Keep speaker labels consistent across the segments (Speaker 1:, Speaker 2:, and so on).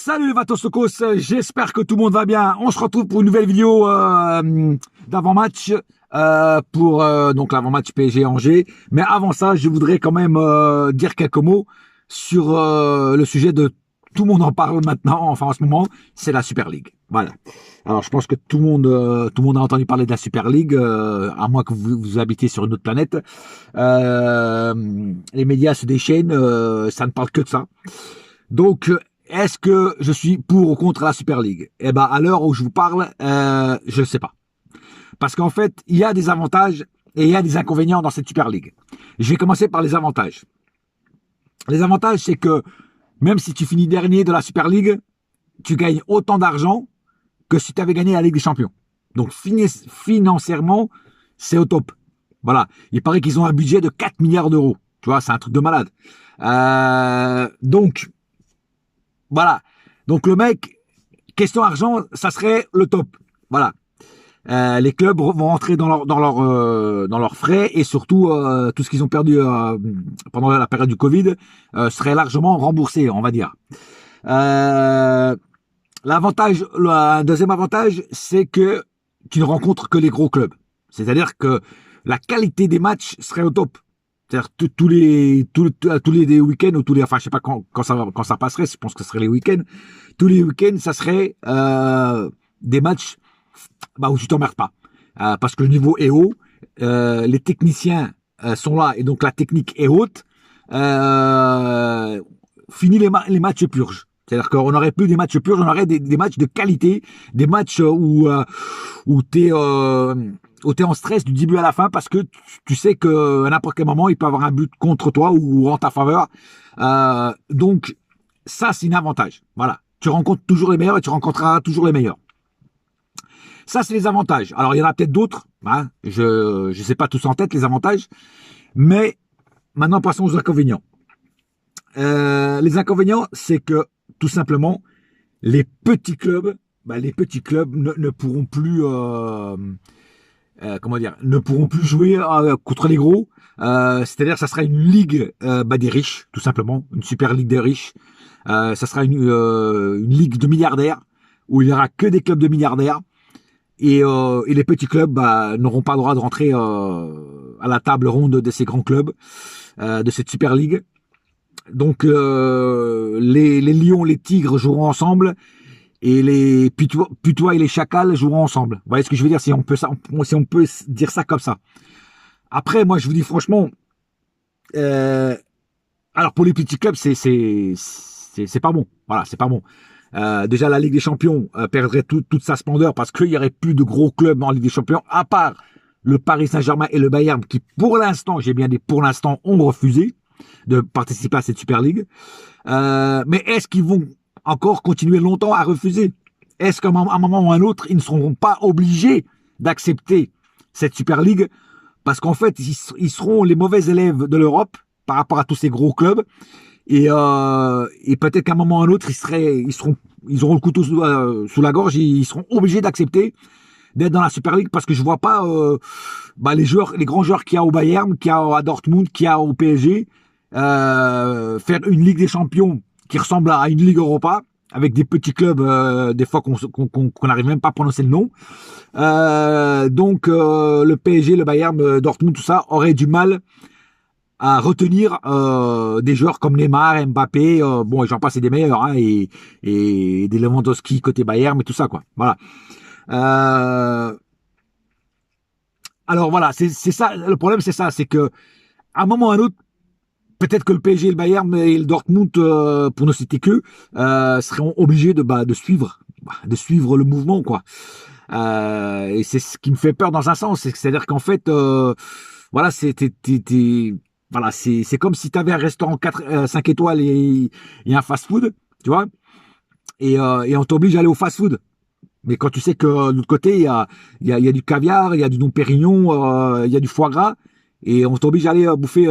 Speaker 1: Salut les Vatosokos, j'espère que tout le monde va bien. On se retrouve pour une nouvelle vidéo d'avant-match pour donc l'avant-match PSG Angers. Mais avant ça, je voudrais quand même dire quelques mots sur le sujet de tout le monde en parle maintenant, enfin en ce moment, c'est la Super League. Voilà. Alors je pense que tout le monde a entendu parler de la Super League, à moins que vous habitiez sur une autre planète. Les médias se déchaînent, ça ne parle que de ça. Donc est-ce que je suis pour ou contre la Super League? Eh ben, à l'heure où je vous parle, je ne sais pas. Parce qu'en fait, il y a des avantages et il y a des inconvénients dans cette Super League. Je vais commencer par les avantages. Les avantages, c'est que même si tu finis dernier de la Super League, tu gagnes autant d'argent que si tu avais gagné la Ligue des Champions. Donc financièrement, c'est au top. Voilà. Il paraît qu'ils ont un budget de 4 milliards d'euros. Tu vois, c'est un truc de malade. Donc, voilà. Donc le mec, question argent, ça serait le top. Voilà. Les clubs vont rentrer dans leurs frais et surtout tout ce qu'ils ont perdu pendant la période du Covid serait largement remboursé, on va dire. L'avantage, un deuxième avantage, c'est que tu ne rencontres que les gros clubs. C'est-à-dire que la qualité des matchs serait au top. C'est-à-dire tous les week-ends ou enfin je sais pas quand ça passerait, je pense que ce serait les week-ends. Tous les week-ends, ça serait des matchs où tu t'emmerdes pas, parce que le niveau est haut, les techniciens sont là et donc la technique est haute. Fini les matchs purges. C'est-à-dire qu'on n'aurait plus des matchs purges, on aurait des matchs de qualité, des matchs où t'es en stress du début à la fin parce que tu sais que à n'importe quel moment il peut avoir un but contre toi ou en ta faveur. Donc ça c'est un avantage. Voilà, tu rencontres toujours les meilleurs et tu rencontreras toujours les meilleurs. Ça c'est les avantages. Alors il y en a peut-être d'autres. Hein, je sais pas tous en tête les avantages, mais maintenant passons aux inconvénients. Les inconvénients, c'est que tout simplement les petits clubs ne pourront plus ne pourront plus jouer contre les gros. C'est-à-dire que ça sera une ligue des riches, tout simplement, une super ligue des riches. Ça sera une ligue de milliardaires où il y aura que des clubs de milliardaires et les petits clubs n'auront pas le droit de rentrer à la table ronde de ces grands clubs de cette super ligue. Donc les lions, les tigres joueront ensemble et les putois et les chacals joueront ensemble. Vous voyez ce que je veux dire, si on peut dire ça comme ça. Après, moi je vous dis franchement, alors pour les petits clubs c'est pas bon. Voilà, c'est pas bon. Déjà la Ligue des Champions perdrait toute sa splendeur parce qu'il y aurait plus de gros clubs en Ligue des Champions à part le Paris Saint-Germain et le Bayern qui pour l'instant, j'ai bien dit pour l'instant, ont refusé de participer à cette Super League. Mais est-ce qu'ils vont encore continuer longtemps à refuser? Est-ce qu'à un moment ou à un autre, ils ne seront pas obligés d'accepter cette Super League? Parce qu'en fait, ils seront les mauvais élèves de l'Europe par rapport à tous ces gros clubs. Et peut-être qu'à un moment ou à un autre, ils auront le couteau sous la gorge et ils seront obligés d'accepter d'être dans la Super League parce que je vois pas les grands joueurs qu'il y a au Bayern, qu'il y a à Dortmund, qu'il y a au PSG, faire une Ligue des Champions qui ressemble à une Ligue Europa avec des petits clubs des fois qu'on n'arrive même pas à prononcer le nom. Donc le PSG, le Bayern, Dortmund, tout ça aurait du mal à retenir des joueurs comme Neymar, Mbappé, bon j'en passe c'est des meilleurs hein, et des Lewandowski côté Bayern, mais tout ça quoi. Voilà. Alors voilà, c'est ça le problème, c'est ça, c'est que à un moment ou à un autre, peut-être que le PSG, le Bayern et le Dortmund, pour ne citer que, seront obligés de suivre le mouvement, quoi. Et c'est ce qui me fait peur dans un sens, c'est-à-dire qu'en fait, voilà, c'est comme si tu avais un restaurant 5 étoiles et un fast-food, tu vois, et on t'oblige à aller au fast-food. Mais quand tu sais que de l'autre côté, il y a du caviar, il y a du Dom Pérignon, il y a du foie gras, et on t'oblige à aller bouffer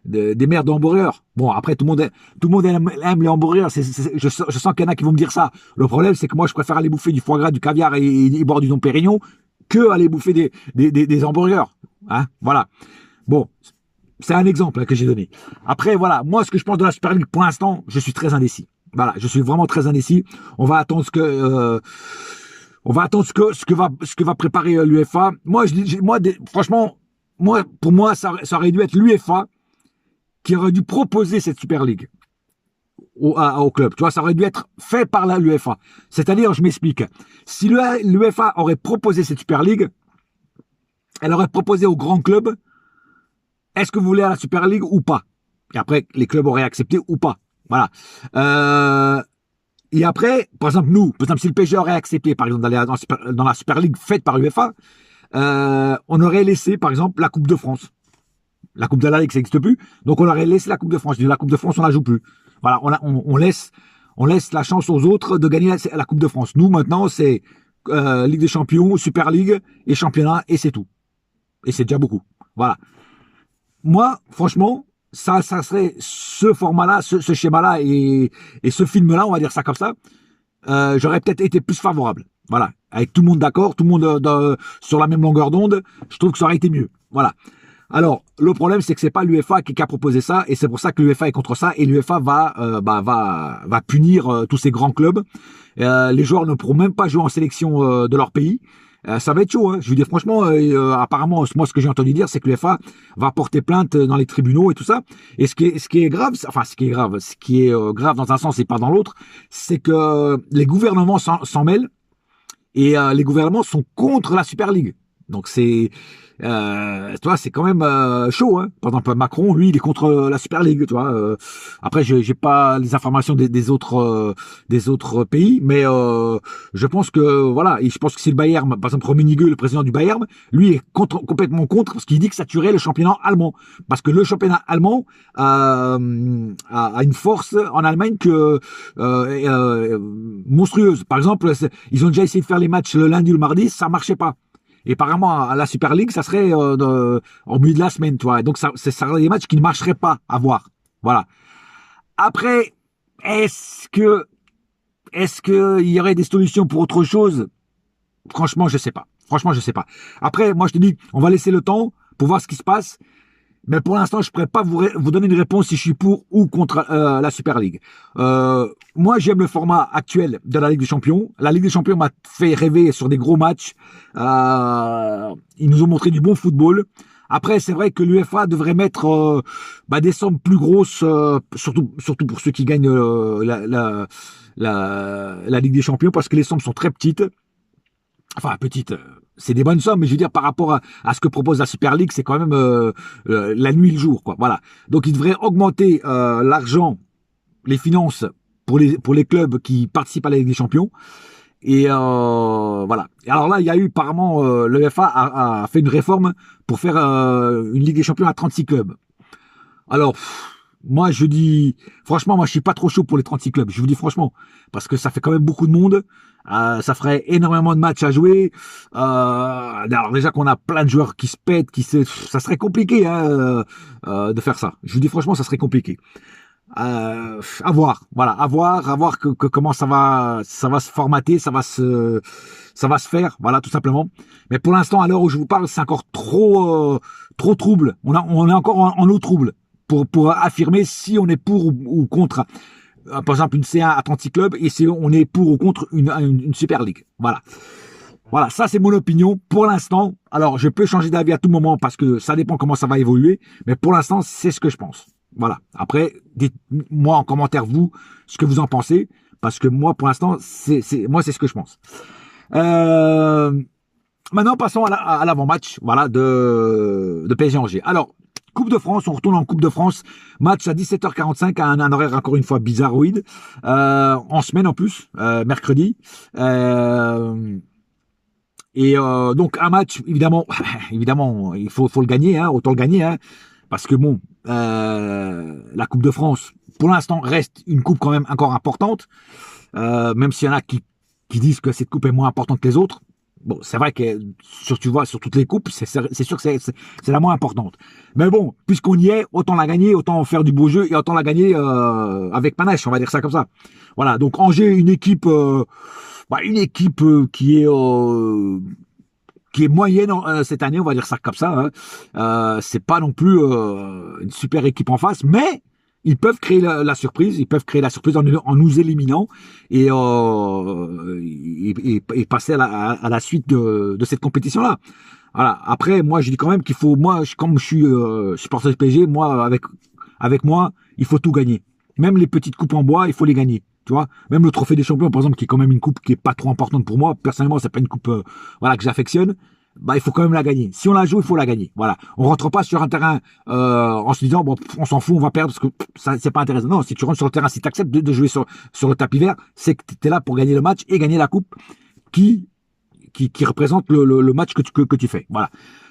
Speaker 1: des merdes d'hamburgers. Bon, après, tout le monde aime les hamburgers. Je sens qu'il y en a qui vont me dire ça. Le problème, c'est que moi, je préfère aller bouffer du foie gras, du caviar et boire du Dom Pérignon que aller bouffer des hamburgers. Hein, voilà. Bon, c'est un exemple que j'ai donné. Après, voilà, moi, ce que je pense de la Super League, pour l'instant, je suis très indécis. Voilà, je suis vraiment très indécis. On va attendre ce que va préparer l'UEFA. Franchement, pour moi, ça aurait dû être l'UEFA qui aurait dû proposer cette Super League au club. Tu vois, ça aurait dû être fait par l'UEFA. C'est-à-dire, je m'explique. Si l'UEFA aurait proposé cette Super League, elle aurait proposé aux grands clubs, est-ce que vous voulez à la Super League ou pas? Et après, les clubs auraient accepté ou pas. Voilà. Et après, par exemple, si le PSG aurait accepté, par exemple, d'aller dans la Super League faite par l'UEFA, on aurait laissé, par exemple, la Coupe de France. La Coupe de la Ligue, ça n'existe plus. Donc, on aurait laissé la Coupe de France. La Coupe de France, on la joue plus. Voilà, on laisse la chance aux autres de gagner la Coupe de France. Nous, maintenant, c'est Ligue des Champions, Super League et Championnat, et c'est tout. Et c'est déjà beaucoup. Voilà. Moi, franchement, ça serait ce format-là, ce schéma-là et ce film-là, on va dire ça comme ça, j'aurais peut-être été plus favorable. Voilà. Avec tout le monde d'accord, tout le monde sur la même longueur d'onde, je trouve que ça aurait été mieux. Voilà. Alors, le problème, c'est que c'est pas l'UEFA qui a proposé ça, et c'est pour ça que l'UEFA est contre ça, et l'UEFA va punir tous ces grands clubs. Les joueurs ne pourront même pas jouer en sélection de leur pays. Ça va être chaud, hein. Je veux dire, franchement, apparemment, moi, ce que j'ai entendu dire, c'est que l'UEFA va porter plainte dans les tribunaux et tout ça. Et ce qui est grave, ce qui est grave dans un sens et pas dans l'autre, c'est que les gouvernements s'en mêlent, et les gouvernements sont contre la Super League. Donc tu vois, c'est quand même chaud, hein. Par exemple, Macron, lui, il est contre la Super League, tu vois. Après, j'ai pas les informations des autres pays, mais je pense que voilà, et je pense que c'est le Bayern, par exemple, Rummenigge, le président du Bayern, lui est complètement contre, parce qu'il dit que ça tuerait le championnat allemand, parce que le championnat allemand a une force en Allemagne monstrueuse. Par exemple, ils ont déjà essayé de faire les matchs le lundi ou le mardi, ça marchait pas. Et apparemment, à la Super League, ça serait au milieu de la semaine, tu vois. Donc, ça serait des matchs qui ne marcheraient pas à voir. Voilà. Après, est-ce qu'il y aurait des solutions pour autre chose? Franchement, je sais pas. Franchement, je sais pas. Après, moi, je te dis, on va laisser le temps pour voir ce qui se passe. Mais pour l'instant, je ne pourrais pas vous donner une réponse si je suis pour ou contre la Super League. Moi, j'aime le format actuel de la Ligue des Champions. La Ligue des Champions m'a fait rêver sur des gros matchs. Ils nous ont montré du bon football. Après, c'est vrai que l'UEFA devrait mettre des sommes plus grosses, surtout pour ceux qui gagnent la Ligue des Champions, parce que les sommes sont très petites. Enfin, petite, c'est des bonnes sommes, mais je veux dire, par rapport à ce que propose la Super League, c'est quand même la nuit et le jour, quoi. Voilà. Donc, il devrait augmenter l'argent, les finances pour les clubs qui participent à la Ligue des Champions. Et voilà. Et alors là, il y a eu, apparemment, l'UEFA a fait une réforme pour faire une Ligue des Champions à 36 clubs. Alors, moi, je dis, franchement, moi, je suis pas trop chaud pour les 36 clubs. Je vous dis franchement, parce que ça fait quand même beaucoup de monde. Ça ferait énormément de matchs à jouer. Alors déjà qu'on a plein de joueurs qui se pètent, ça serait compliqué hein, de faire ça. Je vous dis franchement, ça serait compliqué. À voir, voilà, à voir comment ça va se formater, ça va se faire, voilà, tout simplement. Mais pour l'instant, à l'heure où je vous parle, c'est encore trop trouble. On est encore en eau trouble pour affirmer si on est pour ou contre. Par exemple, une C1 à 36 clubs et si on est pour ou contre une Super League. Voilà. Voilà, ça c'est mon opinion pour l'instant. Alors, je peux changer d'avis à tout moment parce que ça dépend comment ça va évoluer, mais pour l'instant, c'est ce que je pense. Voilà. Après, dites-moi en commentaire vous ce que vous en pensez, parce que moi, pour l'instant, c'est ce que je pense. Maintenant, passons à l'avant-match, voilà, de PSG Angers. Alors, Coupe de France, on retourne en Coupe de France, match à 17h45 à un horaire encore une fois bizarroïde, en semaine en plus, mercredi. Donc un match, évidemment, il faut le gagner, hein, autant le gagner, hein, parce que bon, la Coupe de France, pour l'instant, reste une coupe quand même encore importante, même s'il y en a qui disent que cette coupe est moins importante que les autres. Bon, c'est vrai que sur toutes les coupes, c'est sûr que c'est la moins importante. Mais bon, puisqu'on y est, autant la gagner, autant faire du beau jeu et autant la gagner avec panache, on va dire ça comme ça. Voilà, donc Angers, une équipe qui est moyenne cette année, on va dire ça comme ça. Hein. C'est pas non plus une super équipe en face, mais ils peuvent créer la surprise, en nous éliminant et, passer à la suite de cette compétition-là. Voilà. Après, moi, je dis quand même qu'il faut, moi, comme je suis supporter du PSG, moi, avec moi, il faut tout gagner. Même les petites coupes en bois, il faut les gagner. Tu vois, même le trophée des champions, par exemple, qui est quand même une coupe qui est pas trop importante pour moi. Personnellement, c'est pas une coupe, voilà, que j'affectionne. Bah, il faut quand même la gagner. Si on la joue, il faut la gagner. Voilà. On rentre pas sur un terrain en se disant bon, on s'en fout, on va perdre parce que ça, c'est pas intéressant. Non, si tu rentres sur le terrain, si tu acceptes de jouer sur le tapis vert, c'est que tu es là pour gagner le match et gagner la coupe qui représente le match que tu fais. Voilà.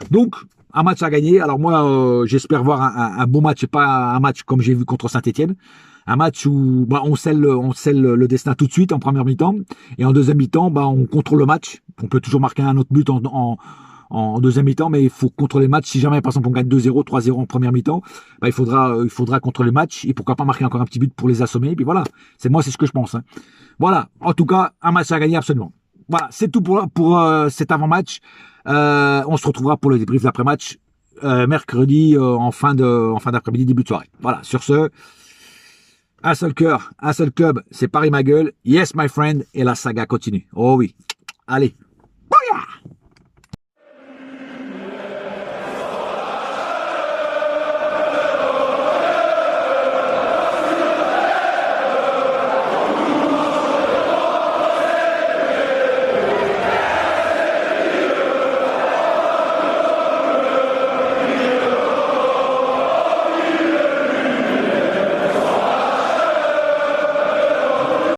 Speaker 1: Donc, un match à gagner. Alors moi, j'espère voir un bon match et pas un match comme j'ai vu contre Saint-Etienne. Un match où bah, on scelle le destin tout de suite en première mi-temps. Et en deuxième mi-temps, bah, on contrôle le match. On peut toujours marquer un autre but en deuxième mi-temps, mais il faut contrôler le match. Si jamais, par exemple, on gagne 2-0, 3-0 en première mi-temps, bah, il faudra contrôler le match et pourquoi pas marquer encore un petit but pour les assommer. Et puis voilà, c'est ce que je pense. Hein. Voilà, en tout cas, un match à gagner absolument. Voilà, c'est tout pour cet avant-match. On se retrouvera pour le débrief d'après-match mercredi en fin d'après-midi, début de soirée. Voilà, sur ce, un seul cœur, un seul club, c'est Paris ma gueule. Yes, my friend, et la saga continue. Oh oui. Allez. Bouya!